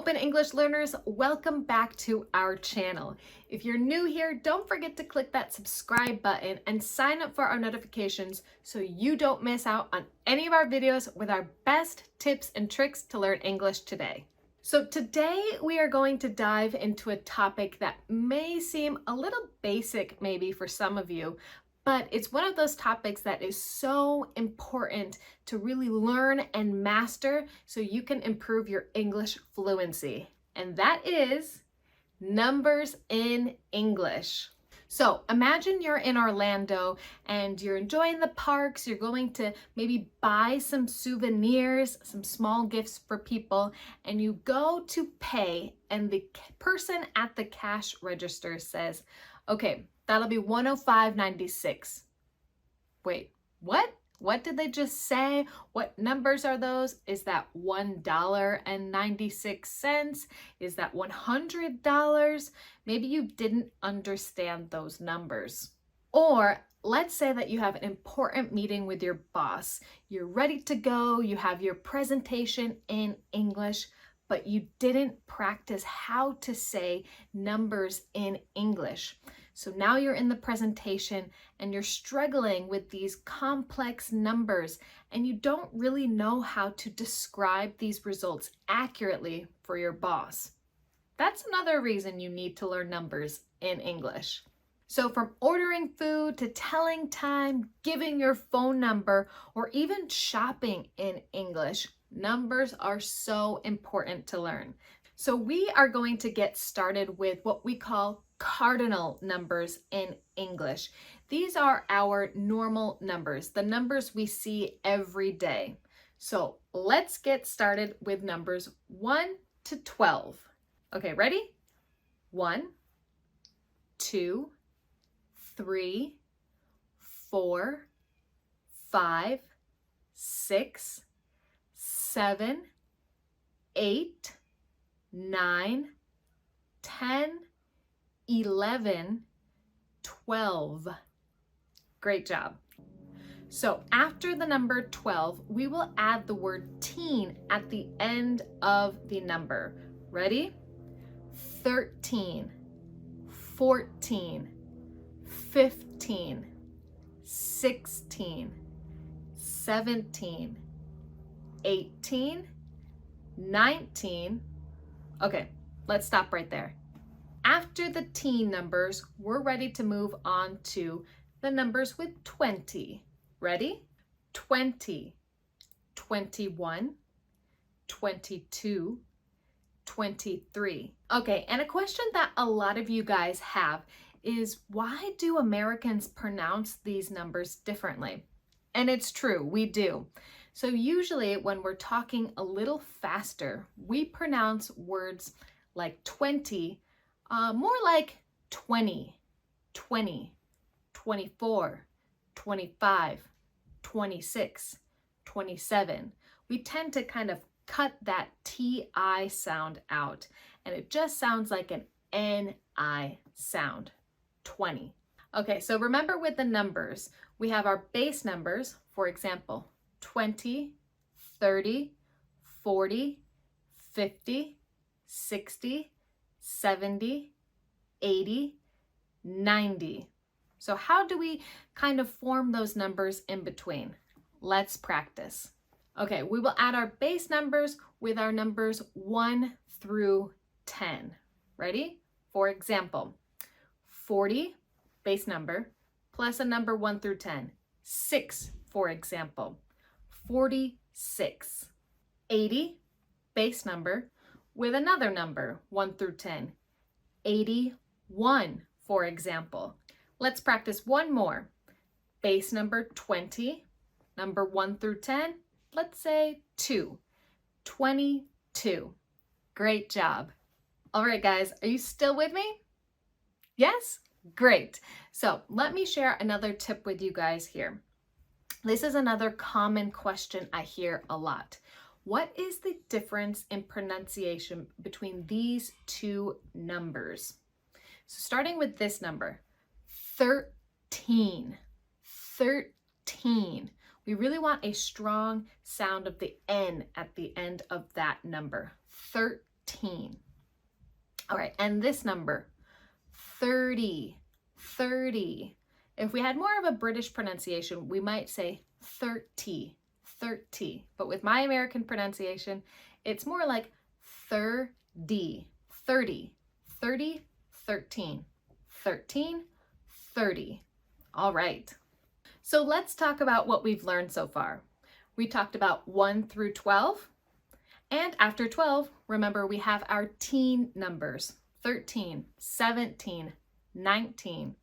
Open English learners, welcome back to our channel. If you're new here, don't forget to click that subscribe button and sign up for our notifications so you don't miss out on any of our videos with our best tips and tricks to learn English today. So today we are going to dive into a topic that may seem a little basic maybe for some of you, but it's one of those topics that is so important to really learn and master so you can improve your English fluency. And that is numbers in English. So imagine you're in Orlando and you're enjoying the parks, you're going to maybe buy some souvenirs, some small gifts for people, and you go to pay and the person at the cash register says, okay, that'll be $105.96. Wait, what? What did they just say? What numbers are those? Is that $1.96? Is that $100? Maybe you didn't understand those numbers. Or let's say that you have an important meeting with your boss. You're ready to go. You have your presentation in English, but you didn't practice how to say numbers in English. So now you're in the presentation and you're struggling with these complex numbers and you don't really know how to describe these results accurately for your boss. That's another reason you need to learn numbers in English. So from ordering food to telling time, giving your phone number, or even shopping in English, numbers are so important to learn. So we are going to get started with what we call cardinal numbers in English. These are our normal numbers, the numbers we see every day. So let's get started with numbers 1 to 12. Okay, ready? 1, 2, 3, 4, 5, 6, 7, 8, 9, 10, 11, 12. Great job. So after the number 12, we will add the word teen at the end of the number. Ready? 13, 14, 15, 16, 17, 18, 19. Okay, let's stop right there. After the teen numbers, we're ready to move on to the numbers with 20. Ready? 20, 21, 22, 23. Okay, and a question that a lot of you guys have is, why do Americans pronounce these numbers differently? And it's true, we do. So usually when we're talking a little faster, we pronounce words like 20 more like 20, 20, 24, 25, 26, 27. We tend to kind of cut that TI sound out and it just sounds like an NI sound, 20. Okay, so remember with the numbers, we have our base numbers, for example, 20, 30, 40, 50, 60, 70, 80, 90. So how do we kind of form those numbers in between? Let's practice. Okay, we will add our base numbers with our numbers 1 through 10. Ready? For example, 40, base number, plus a number 1 through 10. 6, for example. 46. 80, base number, with another number 1 through 10. 81, for example. Let's practice one more. Base number 20, number 1 through 10, let's say 2. 22. Great job. All right, guys, are you still with me? Yes? Great. So let me share another tip with you guys here. This is another common question I hear a lot. What is the difference in pronunciation between these two numbers? So starting with this number, 13. 13. We really want a strong sound of the N at the end of that number. 13. 13. All right, and this number, 30, 30. If we had more of a British pronunciation, we might say 30, 30. But with my American pronunciation, it's more like 30, 30, 30, 13, 13, 30. All right. So let's talk about what we've learned so far. We talked about 1 through 12. And after 12, remember we have our teen numbers, 13, 17, 19.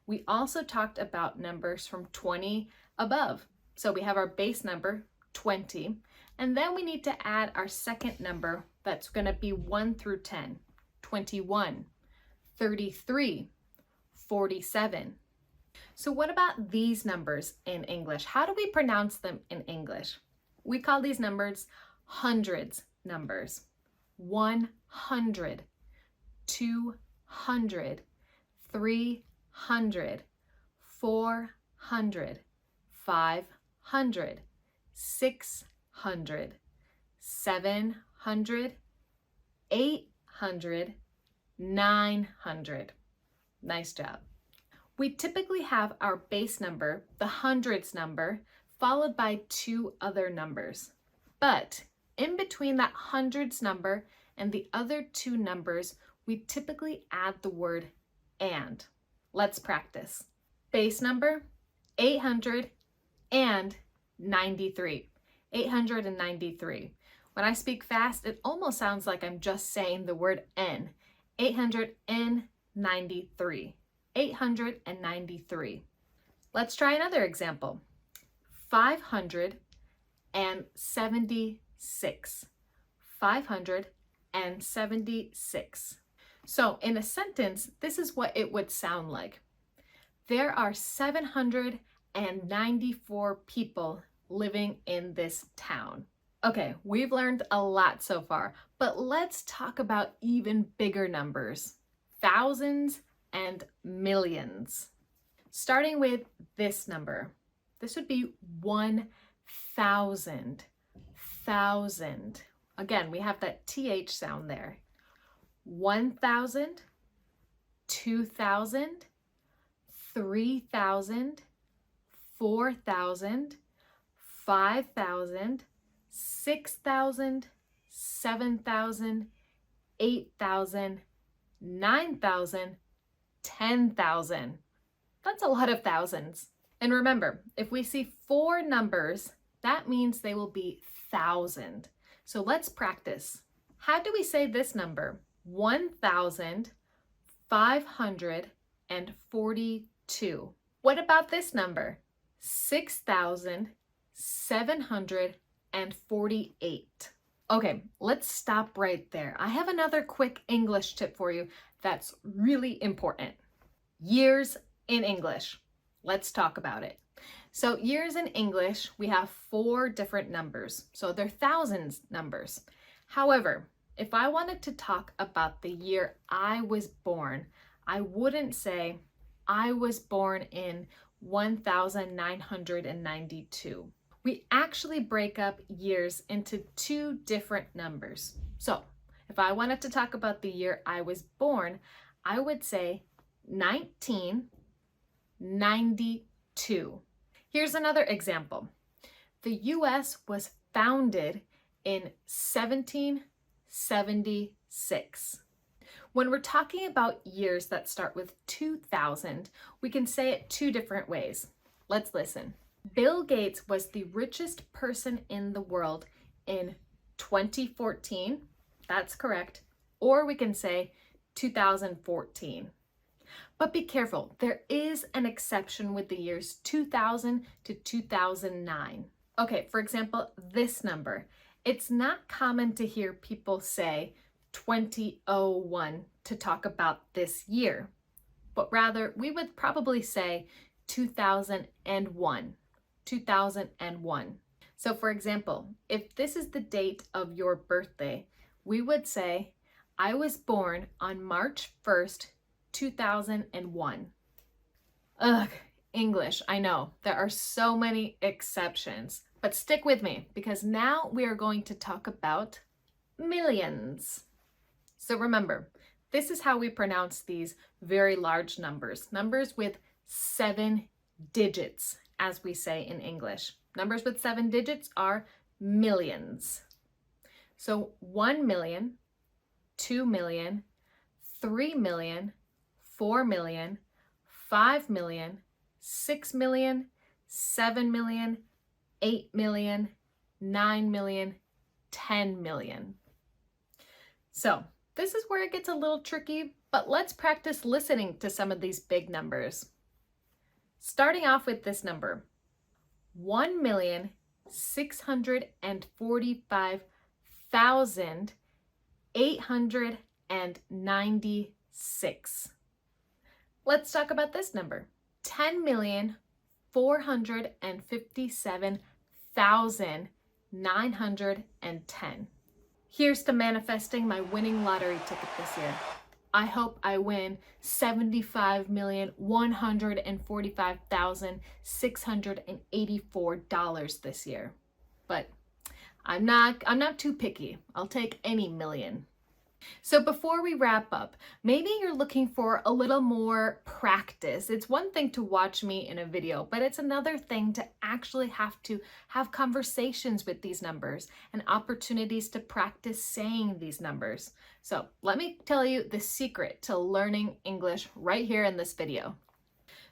We also talked about numbers from 20 above. So we have our base number, 20, and then we need to add our second number that's going to be 1 through 10, 21, 33, 47. So what about these numbers in English? How do we pronounce them in English? We call these numbers hundreds numbers. 100, 200, 300, 400, 500, 600, 700, 800, 900. Nice job. We typically have our base number, the hundreds number, followed by 2 other numbers. But in between that hundreds number and the other 2 numbers, we typically add the word and. Let's practice. Base number, 893. 893. When I speak fast, it almost sounds like I'm just saying the word N. 893. 893. Let's try another example. 576. 576. So in a sentence, this is what it would sound like. There are 794 people living in this town. Okay, we've learned a lot so far, but let's talk about even bigger numbers. Thousands and millions. Starting with this number. This would be 1,000. Thousand. Again, we have that TH sound there. 1,000, 2,000, 3,000, 4,000, 5,000, 6,000, 7,000, 8,000, 9,000, 10,000. That's a lot of thousands. And remember, if we see 4 numbers, that means they will be 1,000. So let's practice. How do we say this number? 1,542. What about this number? 6,748. Okay, let's stop right there. I have another quick English tip for you that's really important. Years in English. Let's talk about it. So years in English, we have 4 different numbers. So they're thousands numbers. However, if I wanted to talk about the year I was born, I wouldn't say I was born in 1992. We actually break up years into 2 different numbers. So if I wanted to talk about the year I was born, I would say 1992. Here's another example. The US was founded in 1776. When we're talking about years that start with 2000, we can say it 2 different ways. Let's listen. Bill Gates was the richest person in the world in 2014. That's correct. Or we can say 2014. But be careful, there is an exception with the years 2000 to 2009. Okay, for example, this number. It's not common to hear people say 2001 to talk about this year, but rather we would probably say 2001. 2001. So for example, if this is the date of your birthday, we would say, I was born on March 1st, 2001. Ugh, English, I know. There are so many exceptions, but stick with me because now we are going to talk about millions. So remember, this is how we pronounce these very large numbers. Numbers with 7 digits, as we say in English. Numbers with 7 digits are millions. So 1 million, 2 million, 3 million, 4 million, 5 million, 6 million, 7 million, 8 million, 9 million, 10 million. So this is where it gets a little tricky, but let's practice listening to some of these big numbers. Starting off with this number, 1,645,896. Let's talk about this number, 10,457,910. Here's to manifesting my winning lottery ticket this year. I hope I win $75,145,684 this year. But I'm not too picky. I'll take any million. So before we wrap up, maybe you're looking for a little more practice. It's one thing to watch me in a video, but it's another thing to actually have conversations with these numbers and opportunities to practice saying these numbers. So let me tell you the secret to learning English right here in this video.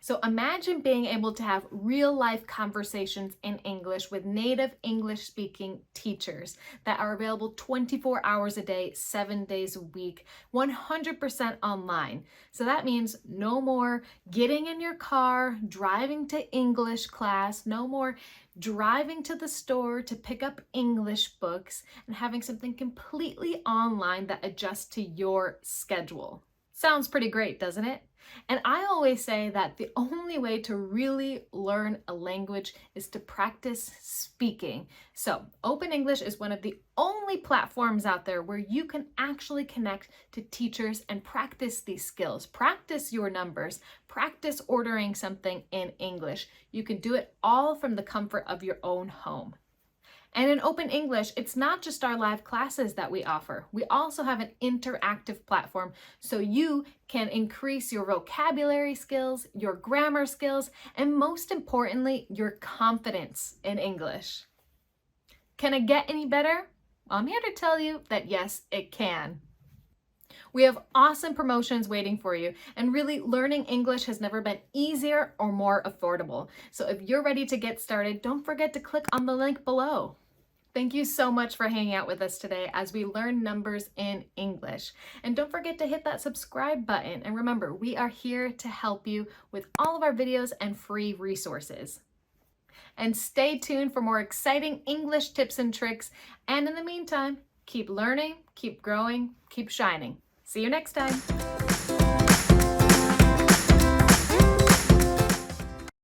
So imagine being able to have real-life conversations in English with native English-speaking teachers that are available 24 hours a day, 7 days a week, 100% online. So that means no more getting in your car, driving to English class, no more driving to the store to pick up English books, and having something completely online that adjusts to your schedule. Sounds pretty great, doesn't it? And I always say that the only way to really learn a language is to practice speaking. So Open English is one of the only platforms out there where you can actually connect to teachers and practice these skills. Practice your numbers, practice ordering something in English. You can do it all from the comfort of your own home. And in Open English, it's not just our live classes that we offer. We also have an interactive platform so you can increase your vocabulary skills, your grammar skills, and most importantly, your confidence in English. Can it get any better? I'm here to tell you that yes, it can. We have awesome promotions waiting for you, and really learning English has never been easier or more affordable. So if you're ready to get started, don't forget to click on the link below. Thank you so much for hanging out with us today as we learn numbers in English. And don't forget to hit that subscribe button. And remember, we are here to help you with all of our videos and free resources. And stay tuned for more exciting English tips and tricks. And in the meantime, keep learning, keep growing, keep shining. See you next time.